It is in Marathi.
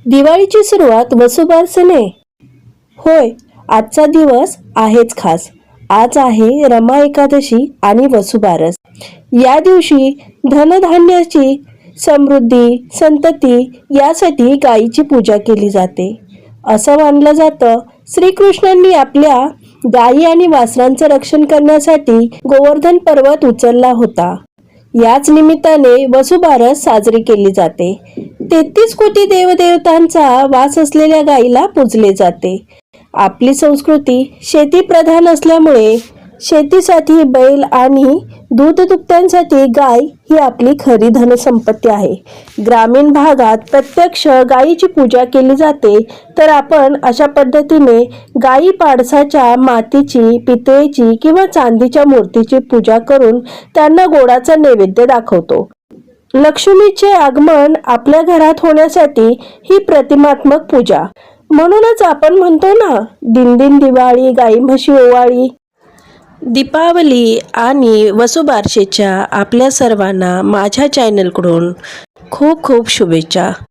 दिवाळीची सुरुवात वसुबारसेने होय. आजचा दिवस आहेच खास. आज आहे रमा एकादशी आणि वसुबारस. या दिवशी धनधान्याची समृद्धी, संतती यासाठी गायीची पूजा केली जाते. असं मानलं जातं श्रीकृष्णांनी आपल्या गायी आणि वासरांचं रक्षण करण्यासाठी गोवर्धन पर्वत उचलला होता. याच निमित्ताने वसुबारस साजरी केली जाते. 33 कोटी देवदेवतांचा वास असलेल्या गायीला पूजले जाते. आपली संस्कृती शेतीप्रधान असल्यामुळे शेतीसाठी बैल आणि दूधदुभत्यांसाठी गाय ही आपली खरी धनसंपत्ती आहे. ग्रामीण भागात प्रत्यक्ष गायीची पूजा केली जाते, तर आपण अशा पद्धतीने गायी पाडसाच्या मातीची, पितळेची किंवा चांदीच्या मूर्तीची पूजा करून त्यांना गोडाचा नैवेद्य दाखवतो. लक्ष्मीचे आगमन आपल्या घरात होण्यासाठी ही प्रतिमात्मक पूजा. म्हणूनच आपण म्हणतो ना, दिनदिन दिवाळी गाई म्हशी ओवाळी. दीपावली आणि वसुबारसेच्या आपल्या सर्वांना माझ्या चॅनलकडून खूप खूप शुभेच्छा.